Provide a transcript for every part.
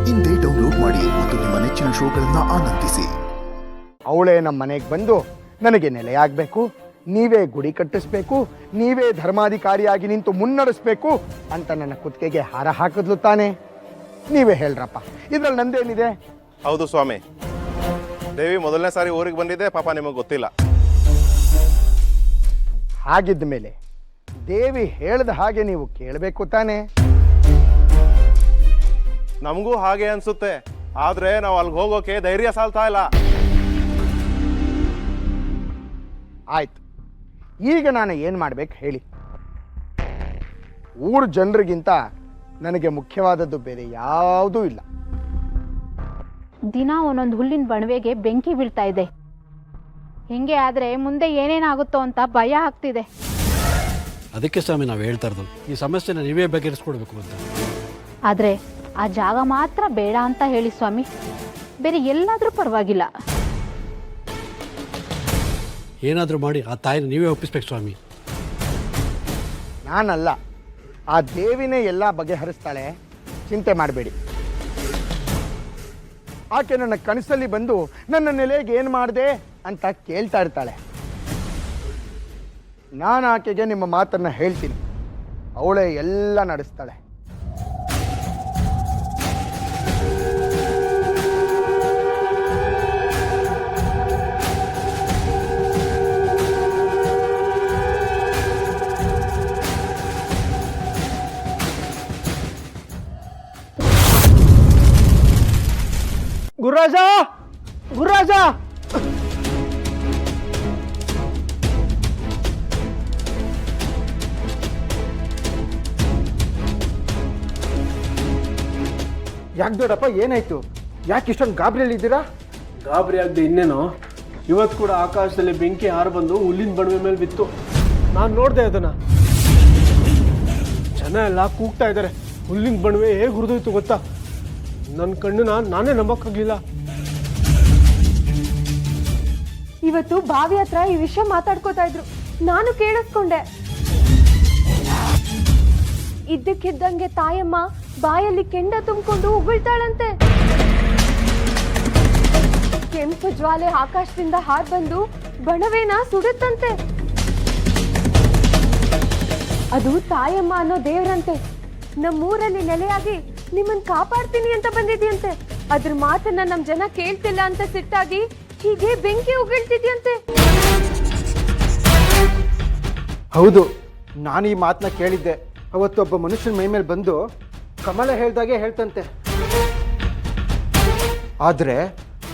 ಇಂದೇ ಡೌನ್ಲೋಡ್ ಮಾಡಿ ಮತ್ತು ನಿಮ್ಮ ನೆಚ್ಚಿನ ಶೋಗಳನ್ನು ಆನಂದಿಸಿ. ಅವಳೇ ನಮ್ಮ ಮನೆಗೆ ಬಂದು ನನಗೆ ನೆಲೆಯಾಗಬೇಕು, ನೀವೇ ಗುಡಿ ಕಟ್ಟಿಸ್ಬೇಕು, ನೀವೇ ಧರ್ಮಾಧಿಕಾರಿಯಾಗಿ ನಿಂತು ಮುನ್ನಡೆಸ್ಬೇಕು ಅಂತ ನನ್ನ ಕುತ್ತಿಗೆಗೆ ಹಾರ ಹಾಕಿದ್ಲು ತಾನೆ. ನೀವೇ ಹೇಳ್ರಪ್ಪ, ಇದ್ರಲ್ಲಿ ನಂದೇನಿದೆ? ಹೌದು ಸ್ವಾಮಿ, ದೇವಿ ಮೊದಲನೇ ಸಾರಿ ಊರಿಗೆ ಬಂದಿದ್ದೆ, ಪಾಪ ನಿಮಗೆ ಗೊತ್ತಿಲ್ಲ. ಹಾಗಿದ್ದ ಮೇಲೆ ದೇವಿ ಹೇಳ್ದ ಹಾಗೆ ನೀವು ಕೇಳಬೇಕು ತಾನೆ. ನಮಗೂ ಹಾಗೆ ಅನ್ಸುತ್ತೆ, ಆದ್ರೆ ನಾವು ಅಲ್ಲಿಗೆ ಹೋಗೋಕೆ ಧೈರ್ಯ ಸಾಲ್ತಾ ಇಲ್ಲ. ಆಯ್ತು, ಈಗ ನಾನು ಏನು ಮಾಡ್ಬೇಕು ಹೇಳಿ. ಊರ ಜನರಿಗಿಂತ ನನಗೆ ಮುಖ್ಯವಾದದ್ದು ಬೇರೆ ಯಾವುದೂ ಇಲ್ಲ. ದಿನ ಒಂದೊಂದು ಹುಲ್ಲಿನ ಬಣವೆಗೆ ಬೆಂಕಿ ಬೀಳ್ತಾ ಇದೆ. ಹಿಂಗೆ ಆದರೆ ಮುಂದೆ ಏನೇನಾಗುತ್ತೋ ಅಂತ ಭಯ ಆಗ್ತಿದೆ. ಅದಕ್ಕೆ ಸ್ವಾಮಿ ನಾವು ಹೇಳ್ತಾ ಇರೋದು, ಈ ಸಮಸ್ಯೆನ ನೀವೇ ಬಗೆಹರಿಸ್ಕೊಡ್ಬೇಕು ಅಂತ. ಆದರೆ ಆ ಜಾಗ ಮಾತ್ರ ಬೇಡ ಅಂತ ಹೇಳಿ ಸ್ವಾಮಿ, ಬೇರೆ ಎಲ್ಲಾದರೂ ಪರವಾಗಿಲ್ಲ. ಏನಾದರೂ ಮಾಡಿ ಆ ತಾಯಿನ ನೀವೇ ಒಪ್ಪಿಸ್ಬೇಕು ಸ್ವಾಮಿ. ನಾನಲ್ಲ, ಆ ದೇವಿನೇ ಎಲ್ಲ ಬಗೆಹರಿಸ್ತಾಳೆ, ಚಿಂತೆ ಮಾಡಬೇಡಿ. ಆಕೆ ನನ್ನ ಕನಸಲ್ಲಿ ಬಂದು ನನ್ನ ನೆಲೆಗೆ ಏನು ಮಾಡಿದೆ ಅಂತ ಕೇಳ್ತಾ ಇರ್ತಾಳೆ. ನಾನು ಆಕೆಗೆ ನಿಮ್ಮ ಮಾತನ್ನು ಹೇಳ್ತೀನಿ, ಅವಳೇ ಎಲ್ಲ ನಡೆಸ್ತಾಳೆ. ಗುರುರಾಜ, ಗುರುರಾಜ, ಯಾಕೆ ದೊಡ್ಡಪ್ಪ, ಏನಾಯ್ತು? ಯಾಕೆ ಇಷ್ಟೊಂದು ಗಾಬರಿಯಲ್ಲಿದ್ದೀರಾ? ಗಾಬರಿ ಆಗದೆ ಇನ್ನೇನು, ಇವತ್ತು ಕೂಡ ಆಕಾಶದಲ್ಲಿ ಬೆಂಕಿ ಹಾರು ಬಂದು ಹುಲ್ಲಿನ ಬಣವೆ ಮೇಲೆ ಬಿತ್ತು. ನಾನು ನೋಡಿದೆ ಅದನ್ನ. ಜನ ಎಲ್ಲ ಕೂಗ್ತಾ ಇದ್ದಾರೆ, ಹುಲ್ಲಿನ ಬಣವೆ ಹೇಗೆ ಹುರಿದೋಯ್ತು ಗೊತ್ತಾ? ನನ್ನ ಕಣ್ಣನ್ನ ನಾನೇ ನಂಬಕ್ಕಾಗ್ಲಿಲ್ಲ. ಇವತ್ತು ಬಾವಿ ಹತ್ರ ಈ ವಿಷಯ ಮಾತಾಡ್ಕೋತಾ ಇದ್ರು, ನಾನು ಕೇಳಿಸ್ಕೊಂಡೆ. ಇದ್ದಕ್ಕಿದ್ದಂಗೆ ತಾಯಮ್ಮ ಬಾಯಲ್ಲಿ ಕೆಂಡ ತುಂಬಿಕೊಂಡು ಉಗುಳ್ತಾಳಂತೆ. ಕೆಂಪು ಜ್ವಾಲೆ ಆಕಾಶದಿಂದ ಹಾರ್ ಬಂದು ಬಣವೇನ ಸುಡುತ್ತಂತೆ. ಅದು ತಾಯಮ್ಮ ಅನ್ನೋ ದೇವ್ರಂತೆ. ನಮ್ಮೂರಲ್ಲಿ ನೆಲೆಯಾಗಿ ನಿಮ್ಮನ್ ಕಾಪಾಡ್ತೀನಿ ಅಂತ ಬಂದಿದ್ಯಂತೆ. ಅದ್ರ ಮಾತನ್ನ ನಮ್ ಜನ ಕೇಳ್ತಿಲ್ಲ ಅಂತ ಸಿಟ್ಟಾಗಿ ಹೀಗೆ ಬೆಂಕಿ ಉಗಿಳ್ತಿದ್ಯಂತೆ. ಹೌದು, ನಾನು ಈ ಮಾತನ್ನ ಕೇಳಿದ್ದೆ. ಅವತ್ತೊಬ್ಬ ಮನುಷ್ಯನ ಮೈ ಮೇಲೆ ಬಂದು ಕಮಲ ಹೇಳ್ದಾಗೆ ಹೇಳ್ತಂತೆ. ಆದರೆ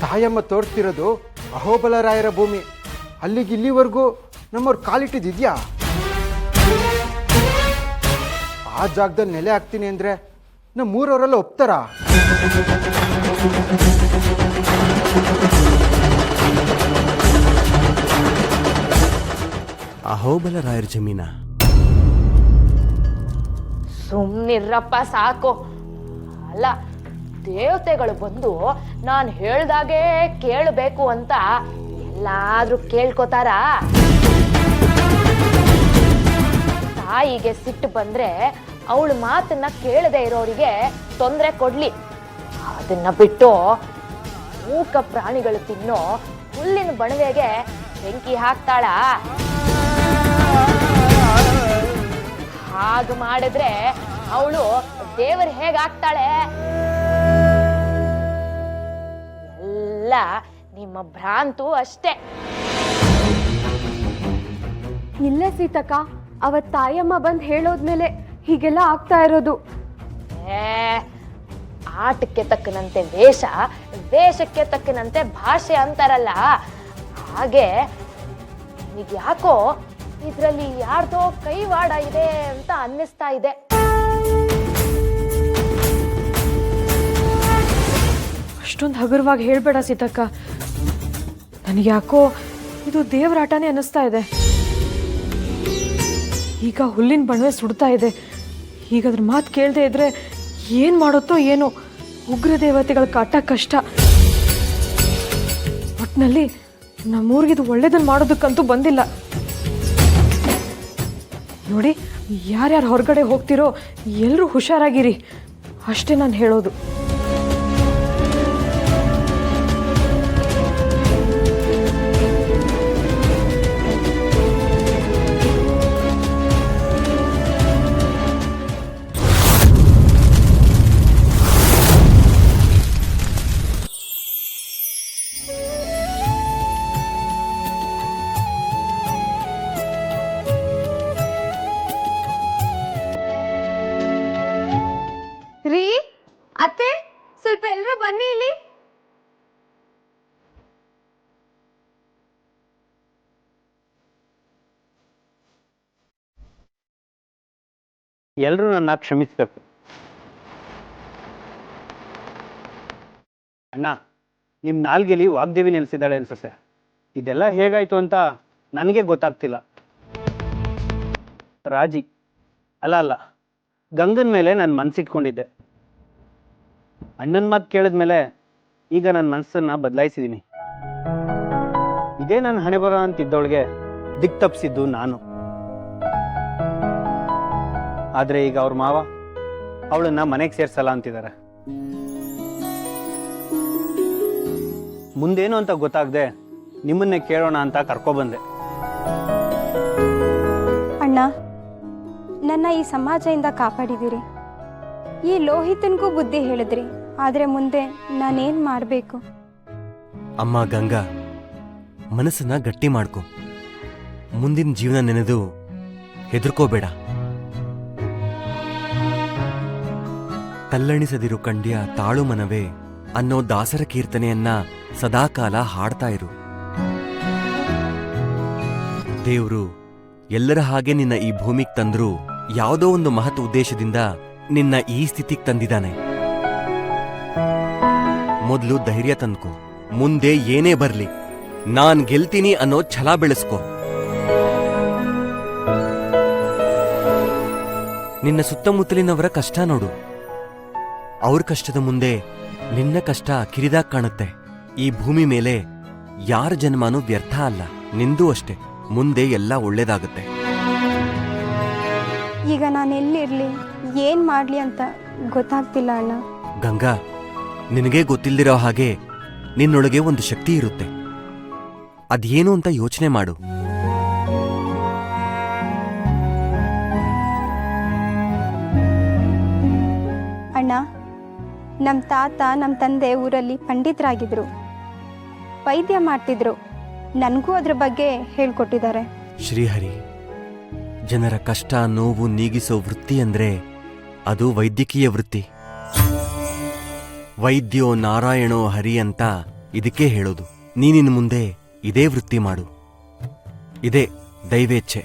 ತಾಯಮ್ಮ ತೋರಿಸ್ತಿರೋದು ಅಹೋಬಲರಾಯರ ಭೂಮಿ. ಅಲ್ಲಿಗೆ ಇಲ್ಲಿವರೆಗೂ ನಮ್ಮವ್ರು ಕಾಲಿಟ್ಟಿದ್ಯಾ? ಆ ಜಾಗದಲ್ಲಿ ನೆಲೆ ಆಗ್ತೀನಿ ಅಂದರೆ ನಮ್ಮೂರವರೆಲ್ಲ ಒಪ್ತಾರಾ? ಅಹೋಬಲರಾಯರ ಜಮೀನ? ಸುಮ್ಮನಿರ್ರಪ್ಪ, ಸಾಕು. ಅಲ್ಲ, ದೇವತೆಗಳು ಬಂದು ನಾನು ಹೇಳ್ದಾಗೆ ಕೇಳಬೇಕು ಅಂತ ಎಲ್ಲಾದ್ರೂ ಕೇಳ್ಕೋತಾರ? ತಾಯಿಗೆ ಸಿಟ್ಟು ಬಂದ್ರೆ ಅವಳ ಮಾತನ್ನ ಕೇಳದೆ ಇರೋರಿಗೆ ತೊಂದರೆ ಕೊಡ್ಲಿ. ಅದನ್ನ ಬಿಟ್ಟು ಮೂಕ ಪ್ರಾಣಿಗಳು ತಿನ್ನೋ ಹುಲ್ಲಿನ ಬಣವೆಗೆ ಬೆಂಕಿ ಹಾಕ್ತಾಳ? ಹಾಗ ಮಾಡಿದ್ರೆ ಅವಳು ದೇವರು ಹೇಗಾಗ್ತಾಳೆ? ಎಲ್ಲ ನಿಮ್ಮ ಭ್ರಾಂತು ಅಷ್ಟೇ. ಇಲ್ಲ ಸೀತಕ್ಕ, ಅವತ್ ತಾಯಮ್ಮ ಬಂದ್ ಹೇಳೋದ್ಮೇಲೆ ಹೀಗೆಲ್ಲ ಆಗ್ತಾ ಇರೋದು. ಆಟಕ್ಕೆ ತಕ್ಕನಂತೆ ವೇಷ, ವೇಷಕ್ಕೆ ತಕ್ಕನಂತೆ ಭಾಷೆ ಅಂತಾರಲ್ಲ ಹಾಗೆ. ನಿಮಗೆ ಯಾಕೋ ಇದ್ರಲ್ಲಿ ಯಾರ್ದೋ ಕೈವಾಡ ಇದೆ ಅಂತ ಅನ್ನಿಸ್ತಾ ಇದೆ. ಅಷ್ಟೊಂದು ಹಗುರವಾಗಿ ಹೇಳ್ಬೇಡ ಸೀತಕ್ಕ, ನನಗೆ ಯಾಕೋ ಇದು ದೇವರಾಟನೇ ಅನ್ನಿಸ್ತಾ ಇದೆ. ಈಗ ಹುಲ್ಲಿನ ಬಣವೆ ಸುಡ್ತಾ ಇದೆ. ಈಗ ಅದ್ರ ಮಾತು ಕೇಳದೆ ಇದ್ರೆ ಏನು ಮಾಡುತ್ತೋ ಏನೋ. ಉಗ್ರ ದೇವತೆಗಳ ಕಾಟ ಕಷ್ಟ. ಒಟ್ಟಿನಲ್ಲಿ ನಮ್ಮೂರಿಗಿದು ಒಳ್ಳೇದನ್ನು ಮಾಡೋದಕ್ಕಂತೂ ಬಂದಿಲ್ಲ. ನೋಡಿ, ಯಾರ್ಯಾರು ಹೊರಗಡೆ ಹೋಗ್ತಿರೋ ಎಲ್ಲರೂ ಹುಷಾರಾಗಿರಿ ಅಷ್ಟೇ ನಾನು ಹೇಳೋದು. ಅತ್ತೆ ಸ್ವಲ್ಪ ಎಲ್ಲರೂ ಬನ್ನಿ ಇಲ್ಲಿ. ಎಲ್ಲರೂ ನನ್ನ ಕ್ಷಮಿಸ್ಬೇಕು. ಅಣ್ಣ, ನಿಮ್ಮ ನಾಲ್ಗೆಲಿ ವಾಗ್ದೇವಿ ನೆಲೆಸಿದ್ದಾಳೆ ಅನ್ಸುತ್ತೆ. ಇದೆಲ್ಲ ಹೇಗಾಯ್ತು ಅಂತ ನನಗೆ ಗೊತ್ತಾಗ್ತಿಲ್ಲ. ರಾಜಿ ಅಲ್ಲ ಗಂಗನ ಮೇಲೆ ನಾನು ಮನಸ್ಸಿಟ್ಕೊಂಡಿದ್ದೆ. ಅಣ್ಣನ ಮಾತು ಕೇಳಿದ್ಮೇಲೆ ಈಗ ನನ್ನ ಮನಸ್ಸನ್ನ ಬದಲಾಯಿಸಿದ್ದೀನಿ. ಇದೇ ನನ್ನ ಹಣೆ ಬರ ಅಂತಿದ್ದವಳಿಗೆ ದಿಕ್ ತಪ್ಪಿಸಿದ್ದು ನಾನು. ಆದರೆ ಈಗ ಅವ್ರ ಮಾವ ಅವಳನ್ನ ಮನೆಗೆ ಸೇರ್ಸಲ್ಲ ಅಂತಿದ್ದಾರೆ. ಮುಂದೇನು ಅಂತ ಗೊತ್ತಾಗದೆ ನಿಮ್ಮನ್ನೇ ಕೇಳೋಣ ಅಂತ ಕರ್ಕೊಬಂದೆ. ಅಣ್ಣ, ನನ್ನ ಈ ಸಮಾಜದಿಂದ ಕಾಪಾಡಿದಿರಿ. ಈ ಲೋಹಿತನಿಗೂ ಬುದ್ಧಿ ಹೇಳಿದ್ರಿ. ಆದರೆ ಮುಂದೆ ನಾನೇನು ಮಾಡಬೇಕು? ಅಮ್ಮ ಗಂಗಾ, ಮನಸ್ಸನ್ನ ಗಟ್ಟಿ ಮಾಡ್ಕೊ. ಮುಂದಿನ ಜೀವನ ನೆನೆದು ಹೆದರ್ಕೋಬೇಡ. ತಲ್ಲಣಿಸದಿರು ಕಂಡ್ಯ ತಾಳು ಮನವೇ ಅನ್ನೋ ದಾಸರ ಕೀರ್ತನೆಯನ್ನ ಸದಾಕಾಲ ಹಾಡ್ತಾ ಇರು. ದೇವ್ರು ಎಲ್ಲರ ಹಾಗೆ ನಿನ್ನ ಈ ಭೂಮಿಗೆ ತಂದ್ರೂ ಯಾವುದೋ ಒಂದು ಮಹತ್ ಉದ್ದೇಶದಿಂದ ನಿನ್ನ ಈ ಸ್ಥಿತಿಗೆ ತಂದಿದ್ದಾನೆ. ಮೊದಲು ಧೈರ್ಯ ತಂದ್ಕೊ. ಮುಂದೆ ಏನೇ ಬರ್ಲಿ ನಾನ್ ಗೆಲ್ತೀನಿ ಅನ್ನೋ ಛಲ ಬೆಳೆಸ್ಕೊ. ನಿನ್ನ ಸುತ್ತಮುತ್ತಲಿನವರ ಕಷ್ಟ ನೋಡು. ಅವ್ರ ಕಷ್ಟದ ಮುಂದೆ ನಿನ್ನ ಕಷ್ಟ ಕಿರಿದಾಗ್ ಕಾಣುತ್ತೆ. ಈ ಭೂಮಿ ಮೇಲೆ ಯಾರ ಜನ್ಮನೂ ವ್ಯರ್ಥ ಅಲ್ಲ. ನಿಂದೂ ಅಷ್ಟೆ. ಮುಂದೆ ಎಲ್ಲ ಒಳ್ಳೇದಾಗುತ್ತೆ. ಈಗ ನಾನೆಲ್ಲಿರ್ಲಿ, ಏನು ಮಾಡಲಿ ಅಂತ ಗೊತ್ತಾಗ್ತಿಲ್ಲ ಅಣ್ಣ. ಗಂಗಾ, ನಿನಗೆ ಗೊತ್ತಿಲ್ದಿರೋ ಹಾಗೆ ನಿನ್ನೊಳಗೆ ಒಂದು ಶಕ್ತಿ ಇರುತ್ತೆ. ಅದೇನು ಅಂತ ಯೋಚನೆ ಮಾಡು. ಅಣ್ಣ, ನಮ್ಮ ತಾತ ನಮ್ಮ ತಂದೆ ಊರಲ್ಲಿ ಪಂಡಿತರಾಗಿದ್ರು, ವೈದ್ಯ ಮಾಡ್ತಿದ್ರು. ನನಗೂ ಅದ್ರ ಬಗ್ಗೆ ಹೇಳ್ಕೊಟ್ಟಿದ್ದಾರೆ. ಶ್ರೀಹರಿ, ಜನರ ಕಷ್ಟ ನೋವು ನೀಗಿಸೋ ವೃತ್ತಿ ಅಂದ್ರೆ ಅದು ವೈದ್ಯಕೀಯ ವೃತ್ತಿ. ವೈದ್ಯೋ ನಾರಾಯಣೋ ಹರಿ ಅಂತ ಇದಕ್ಕೆ ಹೇಳೋದು. ನೀನಿನ್ ಮುಂದೆ ಇದೇ ವೃತ್ತಿ ಮಾಡು. ಇದೇ ದೈವೇಚ್ಛೆ.